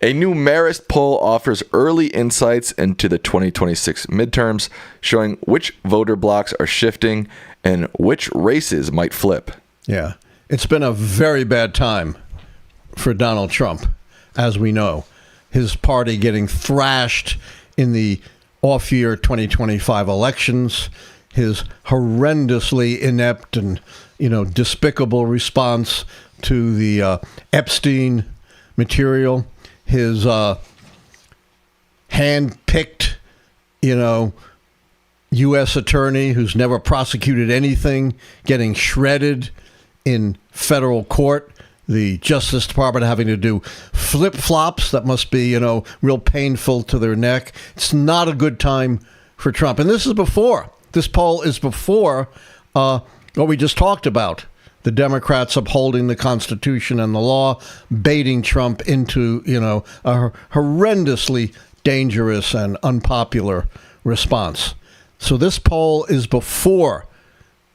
A new Marist poll offers early insights into the 2026 midterms, showing which voter blocks are shifting and which races might flip. Yeah, it's been a very bad time for Donald Trump, as we know. His party getting thrashed in the off-year 2025 elections, his horrendously inept and, despicable response to the Epstein material, his hand-picked, U.S. attorney who's never prosecuted anything, getting shredded in federal court, the Justice Department having to do flip-flops that must be, real painful to their neck. It's not a good time for Trump. And this poll is before what we just talked about. The Democrats upholding the Constitution and the law, baiting Trump into, a horrendously dangerous and unpopular response. So this poll is before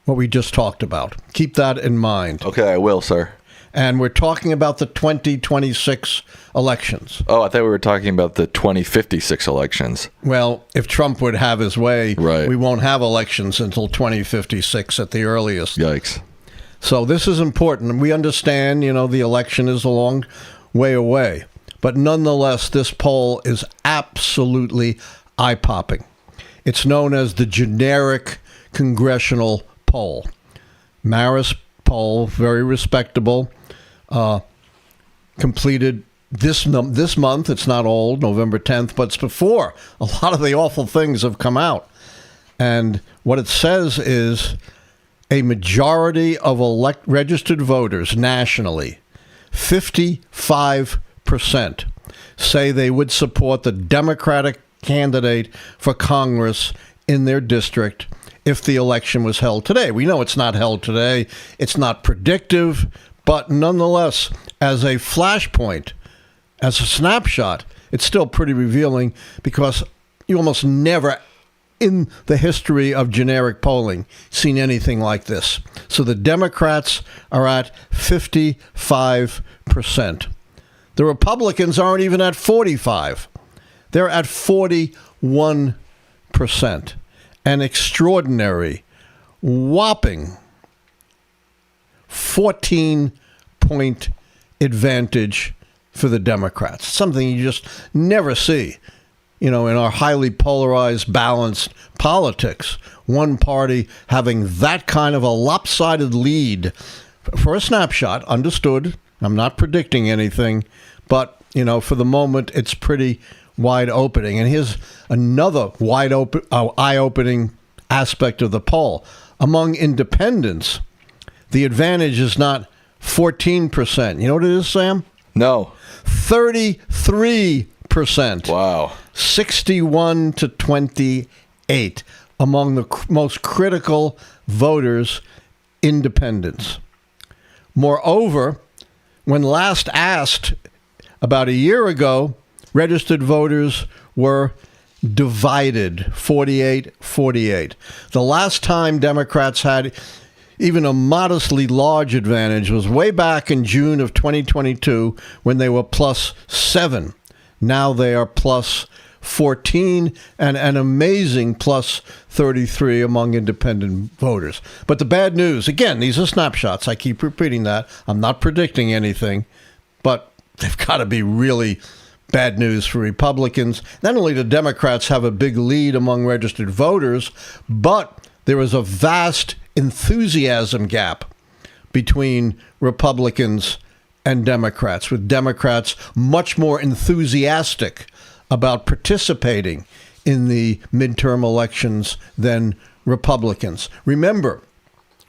what we just talked about. Keep that in mind. Okay, I will, sir. And we're talking about the 2026 elections. Oh, I thought we were talking about the 2056 elections. Well, if Trump would have his way, right, we won't have elections until 2056 at the earliest. Yikes. So this is important. We understand, the election is a long way away. But nonetheless, this poll is absolutely eye-popping. It's known as the generic congressional poll. Marist poll, very respectable, completed this month. It's not old, November 10th, but it's before a lot of the awful things have come out. And what it says is a majority of registered voters nationally, 55%, say they would support the Democratic candidate for Congress in their district if the election was held today. We know it's not held today. It's not predictive, but nonetheless, as a flashpoint, as a snapshot, it's still pretty revealing because you almost never in the history of generic polling seen anything like this. So the Democrats are at 55%. The Republicans aren't even at 45%. They're at 41%. An extraordinary, whopping 14-point advantage for the Democrats. Something you just never see, in our highly polarized, balanced politics. One party having that kind of a lopsided lead for a snapshot, understood. I'm not predicting anything, but, for the moment, it's pretty wide opening. And here's another eye-opening aspect of the poll. Among independents, the advantage is not 14%. You know what it is, Sam? No. 33%. Wow. 61 to 28 among the most critical voters, independents. Moreover, when last asked about a year ago, registered voters were divided, 48-48. The last time Democrats had even a modestly large advantage was way back in June of 2022 when they were +7. Now they are +14 and an amazing +33 among independent voters. But the bad news, again, these are snapshots. I keep repeating that. I'm not predicting anything, but they've got to be really bad news for Republicans. Not only do Democrats have a big lead among registered voters, but there is a vast enthusiasm gap between Republicans and Democrats, with Democrats much more enthusiastic about participating in the midterm elections than Republicans. Remember,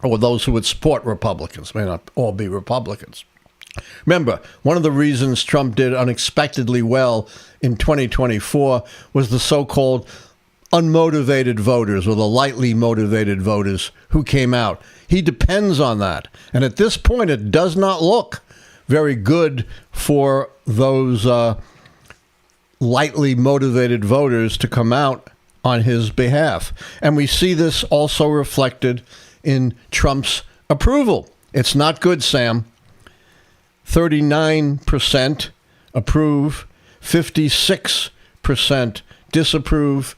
or those who would support Republicans, may not all be Republicans. Remember, one of the reasons Trump did unexpectedly well in 2024 was the so-called unmotivated voters, or the lightly motivated voters who came out. He depends on that. And at this point, it does not look very good for those lightly motivated voters to come out on his behalf. And we see this also reflected in Trump's approval. It's not good, Sam. 39% approve, 56% disapprove,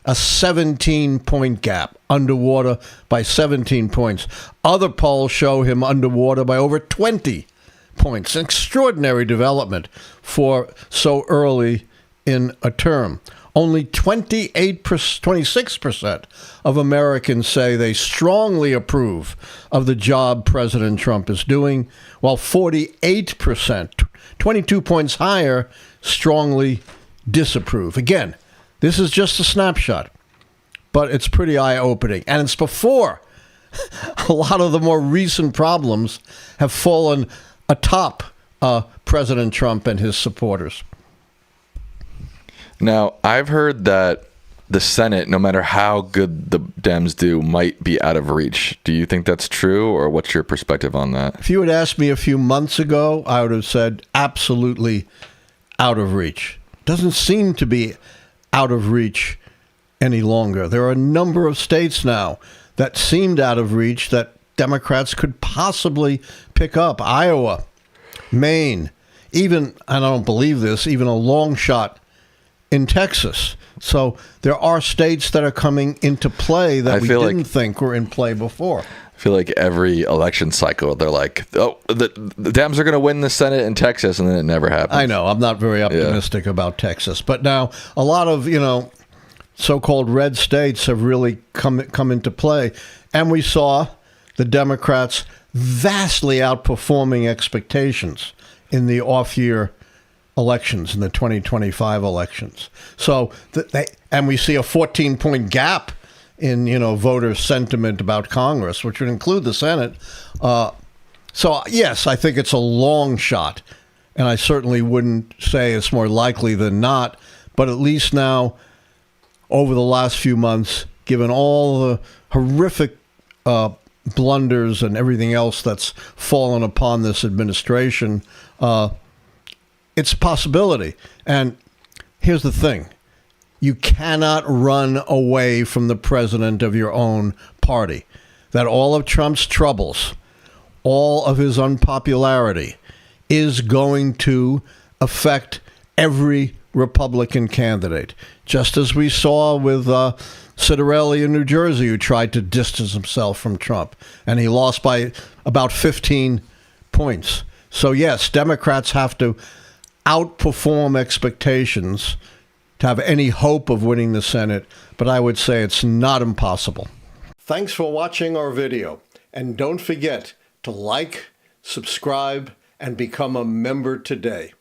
a 17-point gap, underwater by 17 points. Other polls show him underwater by over 20 points. An extraordinary development for so early in a term. Only 26% of Americans say they strongly approve of the job President Trump is doing, while 48%, 22 points higher, strongly disapprove. Again, this is just a snapshot, but it's pretty eye-opening. And it's before a lot of the more recent problems have fallen atop President Trump and his supporters. Now, I've heard that the Senate, no matter how good the Dems do, might be out of reach. Do you think that's true, or what's your perspective on that? If you had asked me a few months ago, I would have said absolutely out of reach. Doesn't seem to be out of reach any longer. There are a number of states now that seemed out of reach that Democrats could possibly pick up. Iowa, Maine, even, and I don't believe this, even a long shot in Texas. So there are states that are coming into play that we didn't think were in play before. I feel like every election cycle, they're like, oh, the Dems are going to win the Senate in Texas, and then it never happens. I know. I'm not very optimistic about Texas. But now a lot of, so-called red states have really come into play. And we saw the Democrats vastly outperforming expectations in the off-year elections, in the 2025 elections. So and we see a 14-point gap in voter sentiment about Congress, which would include the Senate. So yes, I think it's a long shot, and I certainly wouldn't say it's more likely than not. But at least now, over the last few months, given all the horrific blunders and everything else that's fallen upon this administration, it's a possibility. And here's the thing. You cannot run away from the president of your own party. That all of Trump's troubles, all of his unpopularity, is going to affect every Republican candidate. Just as we saw with Citarelli in New Jersey, who tried to distance himself from Trump, and he lost by about 15 points. So yes, Democrats have to outperform expectations to have any hope of winning the Senate, but I would say it's not impossible. Thanks for watching our video, and don't forget to like, subscribe, and become a member today.